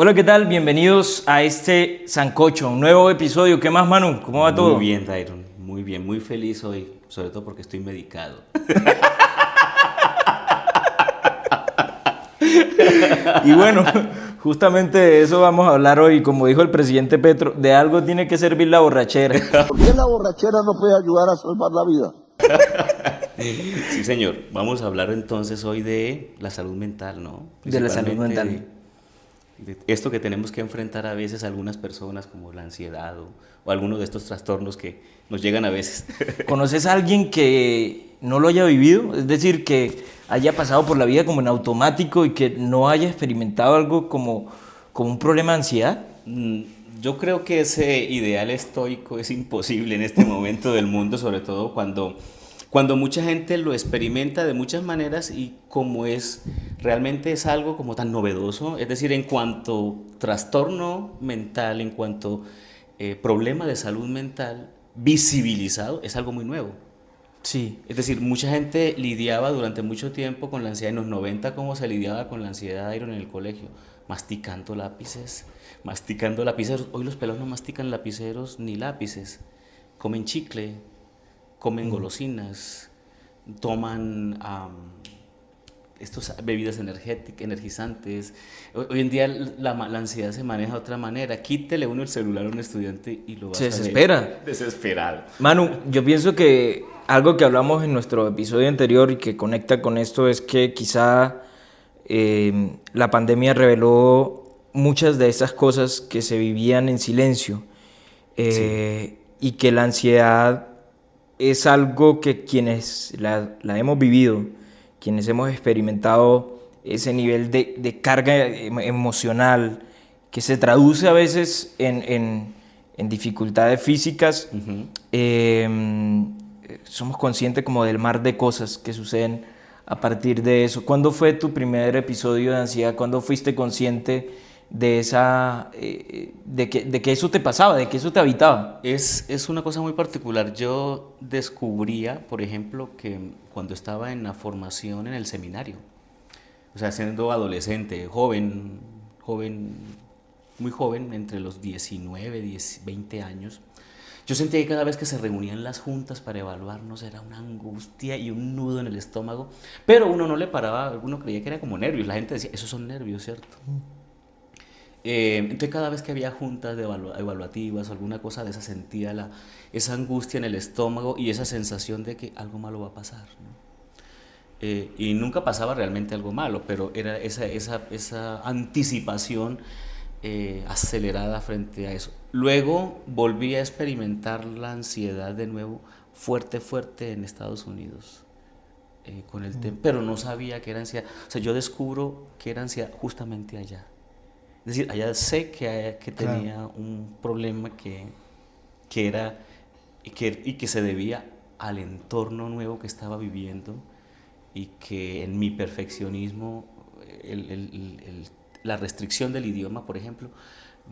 Hola, ¿qué tal? Bienvenidos a este Sancocho, un nuevo episodio. ¿Qué más, Manu? ¿Cómo va todo? Muy bien, Dairon. Muy bien, muy feliz hoy, sobre todo porque estoy medicado. Y bueno, justamente de eso vamos a hablar hoy. Como dijo el presidente Petro, de algo tiene que servir la borrachera. ¿Por qué la borrachera no puede ayudar a salvar la vida? Sí, señor. Vamos a hablar entonces hoy de la salud mental, ¿no? De la salud Principalmente mental. de esto que tenemos que enfrentar a veces algunas personas, como la ansiedad o algunos de estos trastornos que nos llegan a veces. ¿Conoces a alguien que no lo haya vivido? Es decir, que haya pasado por la vida como en automático y que no haya experimentado algo como un problema de ansiedad. Mm, Yo creo que ese ideal estoico es imposible en este momento del mundo, sobre todo cuando mucha gente lo experimenta de muchas maneras y como realmente es algo como tan novedoso, es decir, en cuanto trastorno mental, en cuanto problema de salud mental visibilizado, es algo muy nuevo. Sí. Es decir, mucha gente lidiaba durante mucho tiempo con la ansiedad. En los 90, ¿cómo se lidiaba con la ansiedad, Iron, en el colegio? Masticando lápices, masticando lapiceros. Hoy los pelados no mastican lapiceros ni lápices. Comen chicle, comen golosinas, toman bebidas energizantes. Hoy en día la ansiedad se maneja de otra manera. Quítele uno el celular a un estudiante y lo vas Se a ver desespera. desesperado. Manu, yo pienso que algo que hablamos en nuestro episodio anterior y que conecta con esto es que quizá la pandemia reveló muchas de esas cosas que se vivían en silencio Sí. y que la ansiedad es algo que quienes la hemos vivido, quienes hemos experimentado ese nivel de carga emocional que se traduce a veces en dificultades físicas, Ujú. somos conscientes como del mar de cosas que suceden a partir de eso. ¿Cuándo fue tu primer episodio de ansiedad? ¿Cuándo fuiste consciente de que eso te pasaba, de que eso te habitaba? Es una cosa muy particular. Yo descubría, por ejemplo, que cuando estaba en la formación en el seminario, o sea, siendo adolescente, joven, muy joven, entre los 19, 10, 20 años, yo sentía que cada vez que se reunían las juntas para evaluarnos era una angustia y un nudo en el estómago, pero uno no le paraba, uno creía que era como nervios. La gente decía, esos son nervios, ¿cierto? Entonces cada vez que había juntas evaluativas o alguna cosa de esa sentía esa angustia en el estómago y esa sensación de que algo malo va a pasar, ¿no? Y nunca pasaba realmente algo malo, pero era esa anticipación acelerada frente a eso. Luego volví a experimentar la ansiedad de nuevo, fuerte, fuerte en Estados Unidos, con el tema, pero no sabía que era ansiedad. O sea, yo descubro que era ansiedad justamente allá. Es decir, allá sé que Claro. tenía un problema que era y que se debía al entorno nuevo que estaba viviendo y que en mi perfeccionismo, la restricción del idioma, por ejemplo,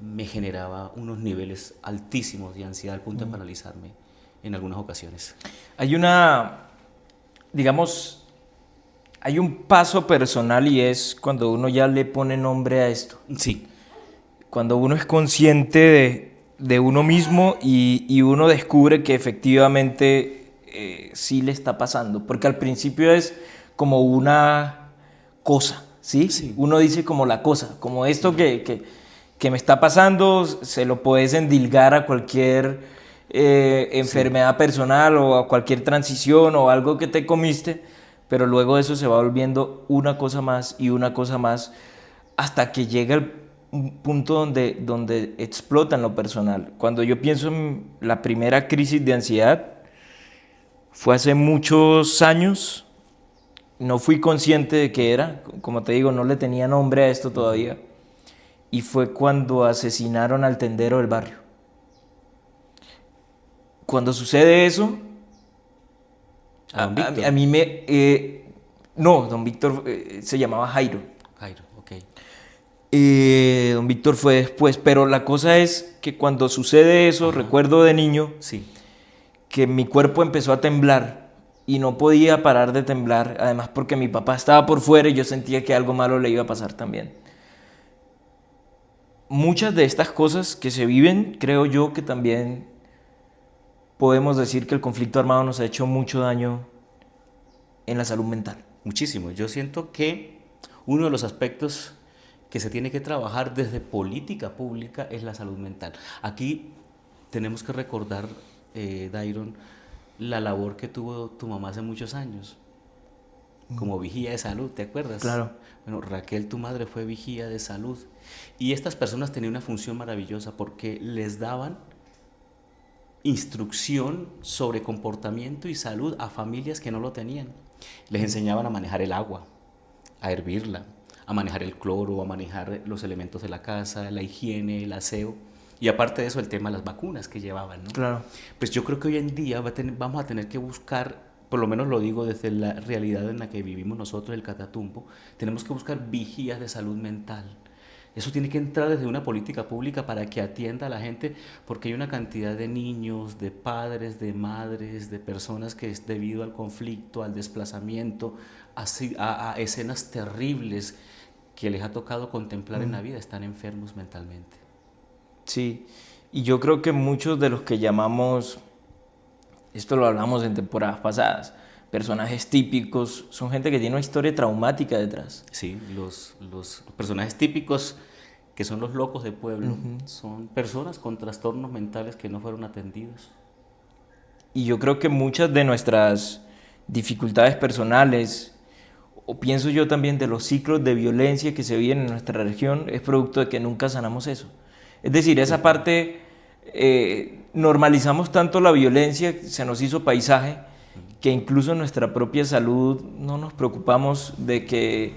me generaba unos niveles altísimos de ansiedad al punto de paralizarme en algunas ocasiones. Hay digamos, hay un paso personal y es cuando uno ya le pone nombre a esto. Sí, Cuando uno es consciente de uno mismo y uno descubre que efectivamente sí le está pasando. Porque al principio es como una cosa, ¿sí? sí, Uno dice como la cosa, como esto que me está pasando, se lo puedes endilgar a cualquier sí. enfermedad personal o a cualquier transición o algo que te comiste, pero luego eso se va volviendo una cosa más y una cosa más hasta que llega un punto donde explota en lo personal. Cuando yo pienso en la primera crisis de ansiedad, fue hace muchos años, no fui consciente de qué era, como te digo, no le tenía nombre a esto todavía, y fue cuando asesinaron al tendero del barrio. Cuando sucede eso, A don Víctor. a mí me... no, don Víctor se llamaba Jairo. Jairo, ok. Don Víctor fue después, pero la cosa es que cuando sucede eso, Ajá, recuerdo de niño sí. que mi cuerpo empezó a temblar y no podía parar de temblar, además porque mi papá estaba por fuera y yo sentía que algo malo le iba a pasar también. muchas de estas cosas que se viven, creo yo que también podemos decir que el conflicto armado nos ha hecho mucho daño en la salud mental. Muchísimo. Yo siento que uno de los aspectos que se tiene que trabajar desde política pública es la salud mental. Aquí tenemos que recordar, Dairon, la labor que tuvo tu mamá hace muchos años como vigía de salud, ¿te acuerdas? Claro. Bueno, Raquel, tu madre, fue vigía de salud. Y estas personas tenían una función maravillosa porque les daban instrucción sobre comportamiento y salud a familias que no lo tenían. Les enseñaban a manejar el agua, a hervirla, a manejar el cloro, a manejar los elementos de la casa, la higiene, el aseo. Y aparte de eso, el tema de las vacunas que llevaban, ¿no? Claro. Pues yo creo que hoy en día vamos a tener que buscar, por lo menos lo digo desde la realidad en la que vivimos nosotros, el Catatumbo, tenemos que buscar vigías de salud mental. Eso tiene que entrar desde una política pública para que atienda a la gente, porque hay una cantidad de niños, de padres, de madres, de personas que es debido al conflicto, al desplazamiento, a escenas terribles que les ha tocado contemplar en la vida, están enfermos mentalmente. Sí, y yo creo que muchos de los que llamamos, esto lo hablamos en temporadas pasadas, personajes típicos, son gente que tiene una historia traumática detrás. Sí, los personajes típicos que son los locos de pueblo, son personas con trastornos mentales que no fueron atendidos. Y yo creo que muchas de nuestras dificultades personales, o pienso yo también de los ciclos de violencia que se viven en nuestra región, es producto de que nunca sanamos eso. Es decir, esa parte, normalizamos tanto la violencia, se nos hizo paisaje, que incluso en nuestra propia salud no nos preocupamos de que,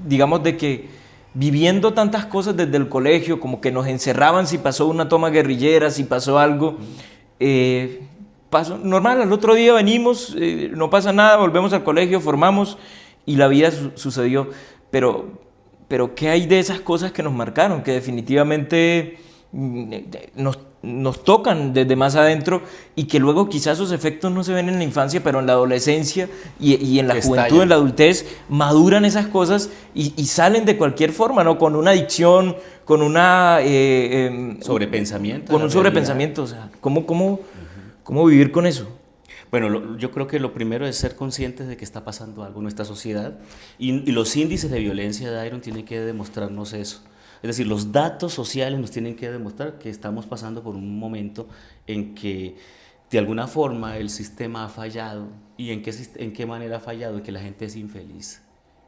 digamos, de que viviendo tantas cosas desde el colegio, como que nos encerraban si pasó una toma guerrillera, si pasó algo, pasó normal, al otro día venimos, no pasa nada, volvemos al colegio, formamos y la vida sucedió. Pero ¿qué hay de esas cosas que nos marcaron? Que definitivamente nos tocan desde más adentro y que luego quizás esos efectos no se ven en la infancia, pero en la adolescencia y en la juventud, en la adultez, maduran esas cosas y salen de cualquier forma, ¿no? Con una adicción, con una... sobrepensamiento. Con un sobrepensamiento, o sea, ¿cómo vivir con eso? Bueno, yo creo que lo primero es ser conscientes de que está pasando algo en nuestra sociedad y los índices de violencia de Iron tienen que demostrarnos eso. Es decir, los datos sociales nos tienen que demostrar que estamos pasando por un momento en que de alguna forma el sistema ha fallado. ¿Y en qué manera ha fallado? En que la gente es infeliz.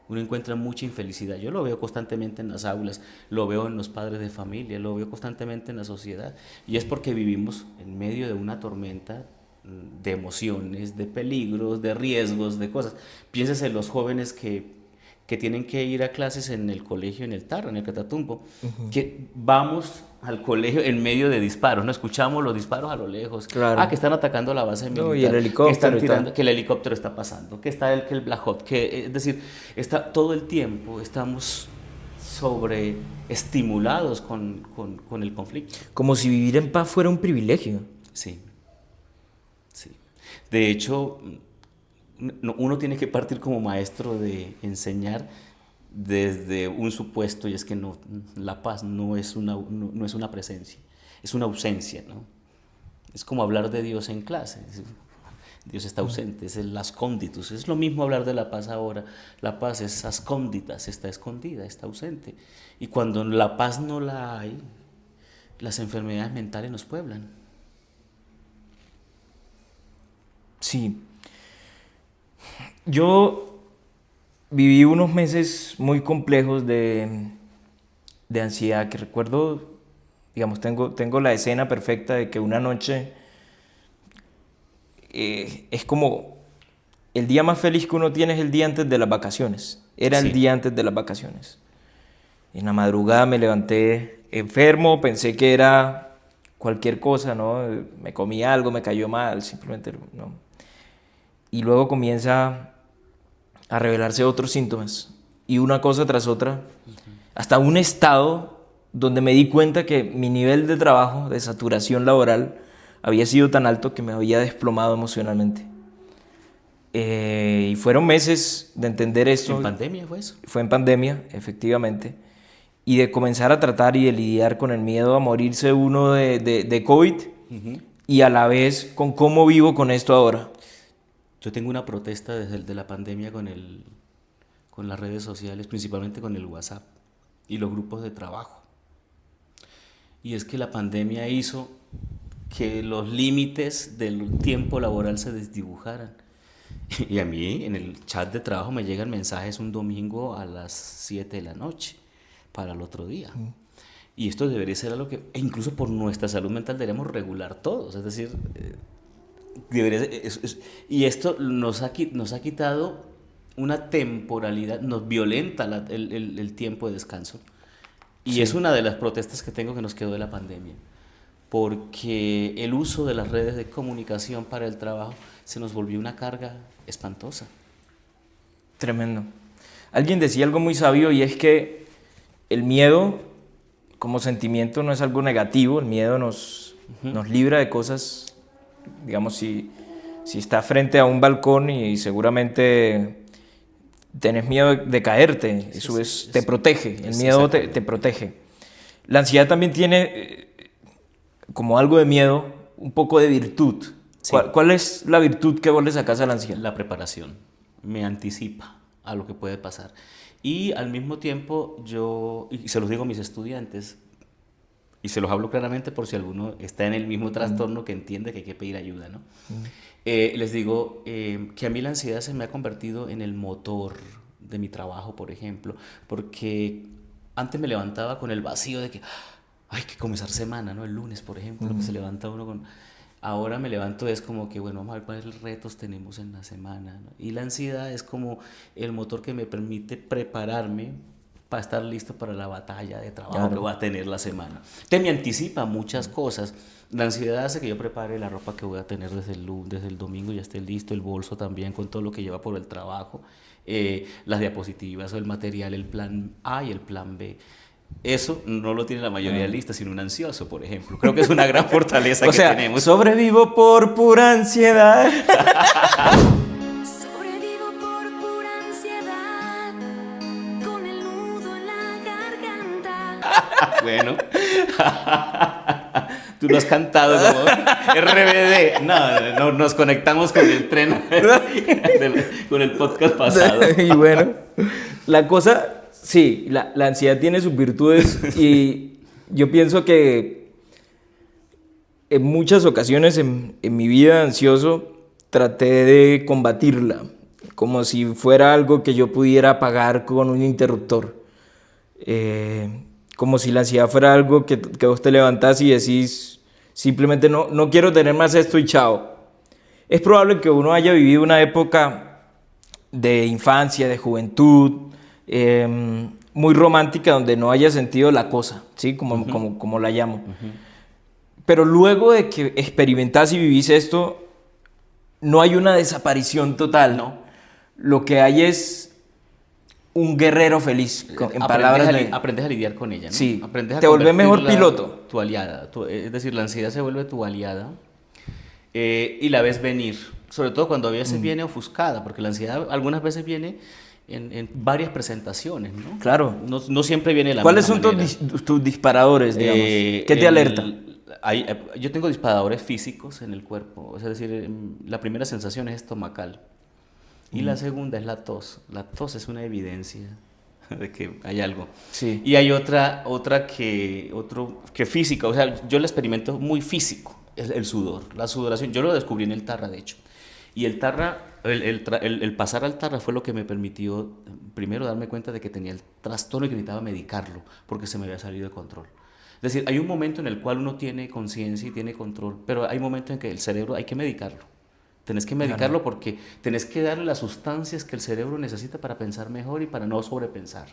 Uno encuentra mucha infelicidad. Yo lo veo constantemente en las aulas, lo veo en los padres de familia, lo veo constantemente en la sociedad. Y es porque vivimos en medio de una tormenta de emociones, de peligros, de riesgos, de cosas. Piénsese en los jóvenes que tienen que ir a clases en el colegio, en el Tarra, en el Catatumbo, que vamos al colegio en medio de disparos, no escuchamos los disparos a lo lejos, claro. Que están atacando la base militar, y el helicóptero, que están tirando, que el helicóptero está pasando, que el Black Hawk, es decir, todo el tiempo estamos sobreestimulados con el conflicto. Como si vivir en paz fuera un privilegio. Sí. De hecho, uno tiene que partir como maestro de enseñar desde un supuesto, y es que la paz no es una presencia, es una ausencia, ¿no? Es como hablar de Dios en clase. Dios está ausente, es el ascónditus. Es lo mismo hablar de la paz ahora. La paz es ascónditas, está escondida, está ausente. Y cuando la paz no la hay, las enfermedades mentales nos pueblan. Sí. Yo viví unos meses muy complejos de ansiedad, que recuerdo, digamos, tengo la escena perfecta de que una noche es como el día más feliz que uno tiene es el día antes de las vacaciones. Era el día antes de las vacaciones. En la madrugada me levanté enfermo, pensé que era cualquier cosa, ¿no? Me comí algo, me cayó mal, simplemente no. Y luego comienza a revelarse otros síntomas, y una cosa tras otra, hasta un estado donde me di cuenta que mi nivel de trabajo, de saturación laboral, había sido tan alto que me había desplomado emocionalmente. Y fueron meses de entender esto. ¿En pandemia fue eso? Fue en pandemia, efectivamente. y de comenzar a tratar y de lidiar con el miedo a morirse uno de COVID y a la vez con cómo vivo con esto ahora. Yo tengo una protesta desde de la pandemia con las redes sociales, principalmente con el WhatsApp y los grupos de trabajo. Y es que la pandemia hizo que los límites del tiempo laboral se desdibujaran. Y a mí en el chat de trabajo me llegan mensajes un domingo a las 7 de la noche para el otro día. Y esto debería ser algo que, e incluso por nuestra salud mental, deberíamos regular todos. Es decir, y esto nos ha quitado una temporalidad, nos violenta el tiempo de descanso. Y Sí. es una de las protestas que tengo que nos quedó de la pandemia. Porque el uso de las redes de comunicación para el trabajo se nos volvió una carga espantosa. Tremendo. Alguien decía algo muy sabio y es que el miedo como sentimiento no es algo negativo, el miedo nos libra de cosas, digamos, si estás frente a un balcón y seguramente tenés miedo de caerte, eso te protege, el miedo te protege. La ansiedad también tiene como algo de miedo, un poco de virtud. Sí. ¿Cuál es la virtud que vos le sacás a la ansiedad? La preparación me anticipa a lo que puede pasar. Y al mismo tiempo y se los digo a mis estudiantes, y se los hablo claramente por si alguno está en el mismo trastorno que entiende que hay que pedir ayuda, ¿no? Les digo que a mí la ansiedad se me ha convertido en el motor de mi trabajo, por ejemplo, porque antes me levantaba con el vacío de que hay que comenzar semana, ¿no? El lunes, por ejemplo, que se levanta uno con... Ahora me levanto es como que, bueno, vamos a ver cuáles retos tenemos en la semana, ¿no? Y la ansiedad es como el motor que me permite prepararme para estar listo para la batalla de trabajo que voy a tener la semana. Te me anticipa muchas cosas. La ansiedad hace que yo prepare la ropa que voy a tener desde el domingo, ya esté listo, el bolso también con todo lo que lleva por el trabajo, las diapositivas o el material, el plan A y el plan B. Eso no lo tiene la mayoría de listas, sino un ansioso, por ejemplo. Creo que es una gran fortaleza O que sea, tenemos. sobrevivo por pura ansiedad. Sobrevivo por pura ansiedad, con el nudo en la garganta. Bueno. Tú lo has cantado como RBD. No, nos conectamos con el tren, con el podcast pasado. Y bueno, la cosa, sí, la ansiedad tiene sus virtudes y yo pienso que en muchas ocasiones en mi vida ansioso traté de combatirla, como si fuera algo que yo pudiera apagar con un interruptor. Como si la ansiedad fuera algo que vos te levantás y decís simplemente no quiero tener más esto y chao. Es probable que uno haya vivido una época de infancia, de juventud, muy romántica donde no haya sentido la cosa, ¿sí? Como la llamo. Pero luego de que experimentás y vivís esto, no hay una desaparición total. No. Lo que hay es un guerrero feliz, en palabras de... Aprendes a lidiar con ella, ¿no? Sí, Aprendes a te volvés mejor convertirla piloto. Tu aliada. Es decir, la ansiedad se vuelve tu aliada y la ves venir. Sobre todo cuando a veces viene ofuscada, porque la ansiedad algunas veces viene en varias presentaciones, ¿no? Claro. No siempre viene de la ¿Cuáles misma son manera. tus disparadores, digamos? ¿Qué te alerta? Yo tengo disparadores físicos en el cuerpo, es decir, la primera sensación es estomacal y la segunda es la tos. La tos es una evidencia de que hay algo. Sí. Y hay otra que física, o sea, yo la experimento muy físico, es el sudor, la sudoración. Yo lo descubrí en el Tarra, de hecho. Y el Tarra, el pasar al Tarra fue lo que me permitió primero darme cuenta de que tenía el trastorno y que necesitaba medicarlo porque se me había salido de control. Es decir, hay un momento en el cual uno tiene conciencia y tiene control, pero hay momentos en que el cerebro hay que medicarlo. Tenés que medicarlo porque tenés que darle las sustancias que el cerebro necesita para pensar mejor y para no sobrepensar.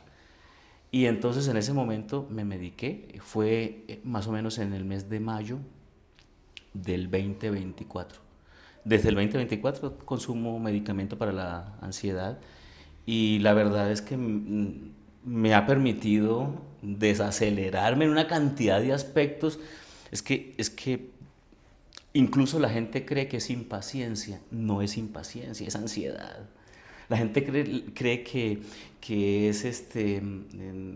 Y entonces en ese momento me mediqué, fue más o menos en el mes de mayo del 2024. Desde el 2024 consumo medicamento para la ansiedad y la verdad es que me ha permitido desacelerarme en una cantidad de aspectos. Es que incluso la gente cree que es impaciencia. No es impaciencia, es ansiedad. La gente cree que es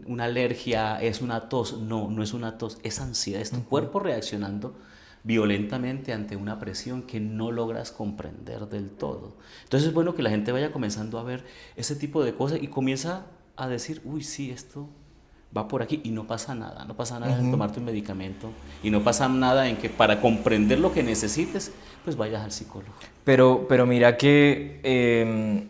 una alergia, es una tos. No, no es una tos, es ansiedad, es tu cuerpo reaccionando violentamente ante una presión que no logras comprender del todo. Entonces es bueno que la gente vaya comenzando a ver ese tipo de cosas y comienza a decir, uy, sí, esto va por aquí, y no pasa nada. No pasa nada en tomarte un medicamento, y no pasa nada en que para comprender lo que necesites, pues vayas al psicólogo. Pero mira que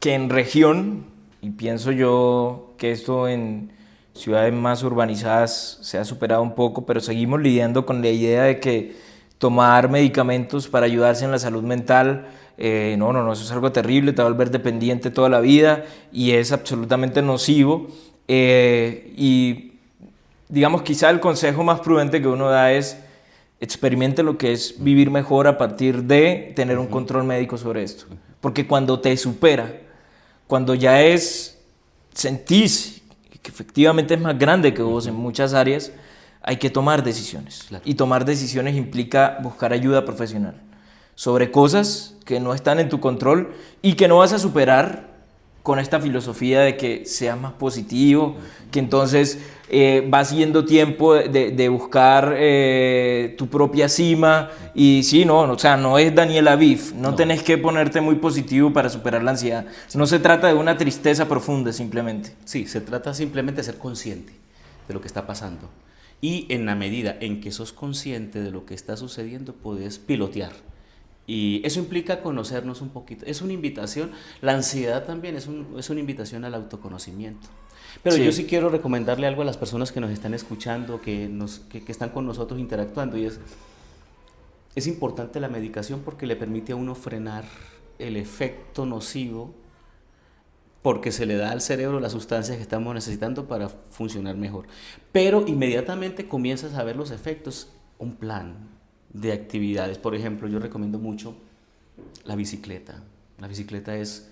en región, y pienso yo que esto en ciudades más urbanizadas se ha superado un poco, pero seguimos lidiando con la idea de que tomar medicamentos para ayudarse en la salud mental, no, eso es algo terrible, te va a volver dependiente toda la vida y es absolutamente nocivo. Y digamos, quizá el consejo más prudente que uno da es experimente lo que es vivir mejor a partir de tener un control médico sobre esto. Porque cuando te supera, cuando ya sentís que efectivamente es más grande que vos en muchas áreas, hay que tomar decisiones. Claro. Y tomar decisiones implica buscar ayuda profesional sobre cosas que no están en tu control y que no vas a superar con esta filosofía de que seas más positivo, que entonces vas yendo tiempo de buscar tu propia cima. Y sí, no, o sea, no es Daniel Aviv, no tenés que ponerte muy positivo para superar la ansiedad. No se trata de una tristeza profunda simplemente. Sí, se trata simplemente de ser consciente de lo que está pasando. Y en la medida en que sos consciente de lo que está sucediendo, podés pilotear. Y eso implica conocernos un poquito. Es una invitación, la ansiedad también es una invitación al autoconocimiento. Pero Sí. yo sí quiero recomendarle algo a las personas que nos están escuchando, que están con nosotros interactuando, y es importante la medicación porque le permite a uno frenar el efecto nocivo, porque se le da al cerebro las sustancias que estamos necesitando para funcionar mejor. Pero inmediatamente comienzas a ver los efectos, un plan de actividades. Por ejemplo, yo recomiendo mucho la bicicleta. La bicicleta es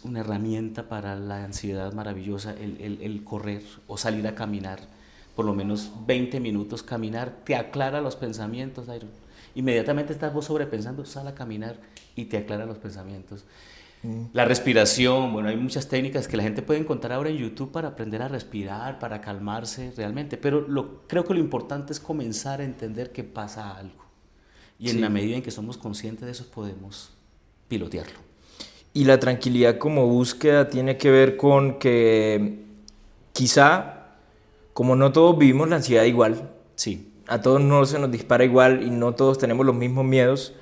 una herramienta para la ansiedad maravillosa, el correr o salir a caminar, por lo menos 20 minutos caminar, te aclara los pensamientos, Iron. Inmediatamente estás vos sobrepensando, sal a caminar y te aclara los pensamientos. La respiración, bueno, hay muchas técnicas que la gente puede encontrar ahora en YouTube para aprender a respirar, para calmarse realmente, pero creo que lo importante es comenzar a entender que pasa algo. Y en la medida en que somos conscientes de eso, podemos pilotearlo. Y la tranquilidad como búsqueda tiene que ver con que quizá, como no todos vivimos la ansiedad igual, Sí. a todos no se nos dispara igual y no todos tenemos los mismos miedos,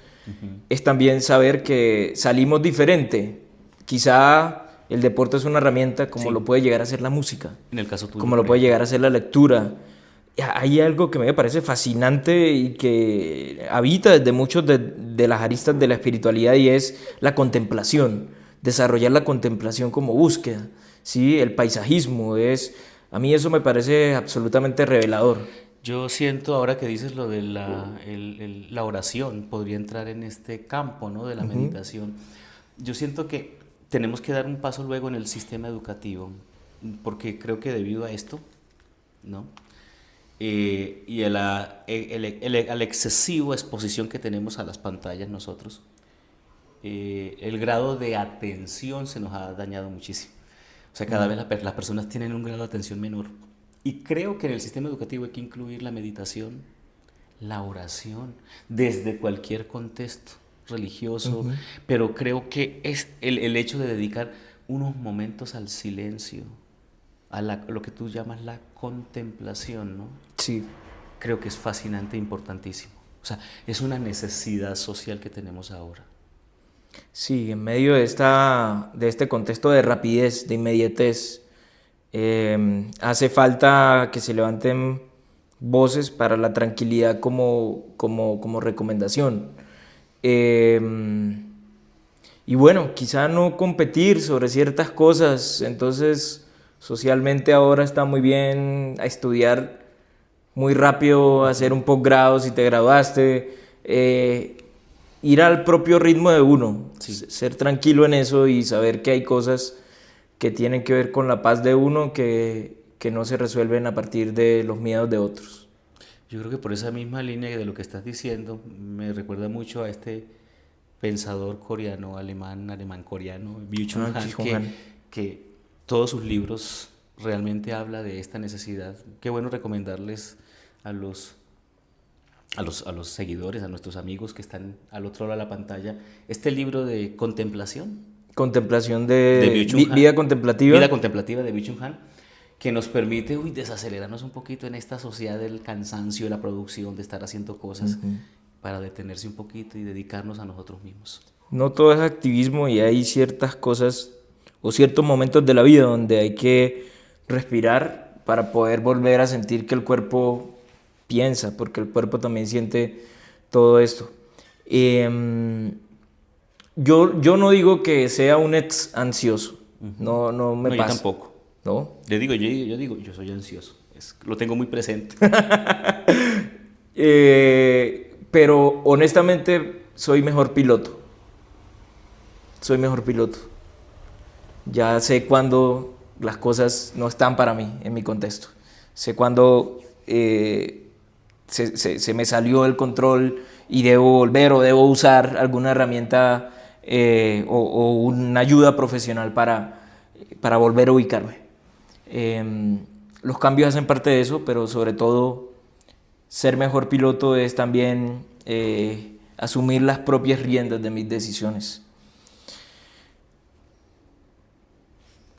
es también saber que salimos diferente. Quizá el deporte es una herramienta como Sí. lo puede llegar a ser la música, En el caso tuyo. como lo por puede ejemplo. llegar a ser la lectura. Hay algo que me parece fascinante y que habita desde muchos de las aristas de la espiritualidad, y es la contemplación, desarrollar la contemplación como búsqueda, ¿sí? El paisajismo a mí eso me parece absolutamente revelador. Yo siento, ahora que dices lo de la oración, podría entrar en este campo, ¿no?, de la meditación. Yo siento que tenemos que dar un paso luego en el sistema educativo, porque creo que debido a esto, ¿no?, y a la excesiva exposición que tenemos a las pantallas nosotros, el grado de atención se nos ha dañado muchísimo. O sea, cada vez las personas tienen un grado de atención menor. Y creo que en el sistema educativo hay que incluir la meditación, la oración, desde cualquier contexto religioso, pero creo que es el hecho de dedicar unos momentos al silencio, a lo que tú llamas la contemplación, ¿no? Sí. Creo que es fascinante e importantísimo. O sea, es una necesidad social que tenemos ahora. Sí, en medio de este contexto de rapidez, de inmediatez, hace falta que se levanten voces para la tranquilidad como recomendación. Y bueno, quizá no competir sobre ciertas cosas, entonces socialmente ahora está muy bien a estudiar muy rápido, hacer un posgrado si te graduaste, ir al propio ritmo de uno, ser tranquilo en eso y saber que hay cosas que tienen que ver con la paz de uno que no se resuelven a partir de los miedos de otros. Yo creo que por esa misma línea de lo que estás diciendo, me recuerda mucho a pensador coreano, alemán-coreano, Byung-Chul Han, Byung-Chul Han. que todos sus libros realmente habla de esta necesidad. Qué bueno recomendarles a los seguidores, a nuestros amigos que están al otro lado de la pantalla, este libro de contemplación. Contemplación De Byung-Chul Han. vida contemplativa. Vida contemplativa de Byung-Chul Han, que nos permite desacelerarnos un poquito en esta sociedad del cansancio, de la producción, de estar haciendo cosas, para detenerse un poquito y dedicarnos a nosotros mismos. No todo es activismo y hay ciertas cosas o ciertos momentos de la vida donde hay que respirar para poder volver a sentir que el cuerpo piensa, porque el cuerpo también siente todo esto. Yo no digo que sea un ex ansioso, no me No, yo pasa. tampoco. ¿No? Yo digo, yo soy ansioso, lo tengo muy presente. Pero honestamente soy mejor piloto. Soy mejor piloto. Ya sé cuando las cosas no están para mí en mi contexto. Sé cuando se me salió el control y debo volver o debo usar alguna herramienta o una ayuda profesional para volver a ubicarme. Los cambios hacen parte de eso, pero sobre todo ser mejor piloto es también asumir las propias riendas de mis decisiones.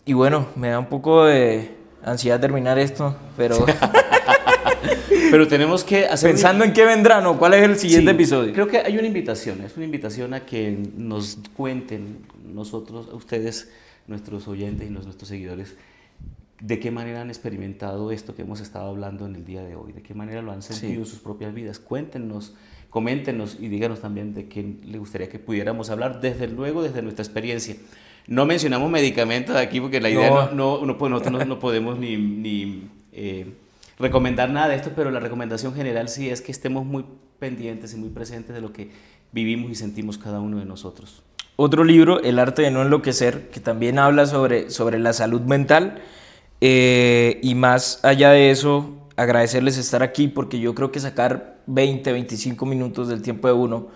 Y bueno, me da un poco de ansiedad terminar esto, pero Pero tenemos que hacer... pensando en qué vendrá, ¿no? ¿Cuál es el siguiente Sí, episodio? creo que hay una invitación, es una invitación a que nos cuenten nosotros, ustedes, nuestros oyentes y nuestros seguidores, de qué manera han experimentado esto que hemos estado hablando en el día de hoy, de qué manera lo han sentido en sus propias vidas. Cuéntenos, coméntenos y díganos también de qué les gustaría que pudiéramos hablar, desde luego desde nuestra experiencia. No mencionamos medicamentos aquí porque la idea nosotros no podemos ni recomendar nada de esto, pero la recomendación general sí es que estemos muy pendientes y muy presentes de lo que vivimos y sentimos cada uno de nosotros. Otro libro, El arte de no enloquecer, que también habla sobre la salud mental. Y más allá de eso, agradecerles estar aquí, porque yo creo que sacar 20, 25 minutos del tiempo de uno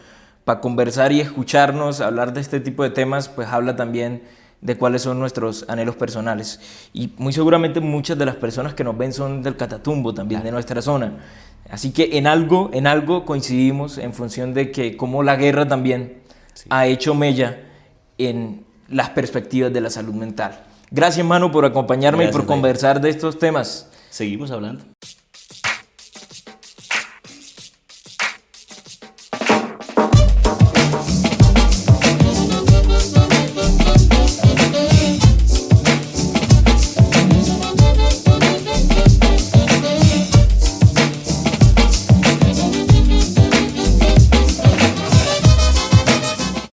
para conversar y escucharnos, hablar de este tipo de temas, pues habla también de cuáles son nuestros anhelos personales. Y muy seguramente muchas de las personas que nos ven son del Catatumbo, también de nuestra zona. Así que en algo coincidimos en función de que como la guerra también ha hecho mella en las perspectivas de la salud mental. Gracias, Manu, por acompañarme y por conversar de estos temas. Seguimos hablando.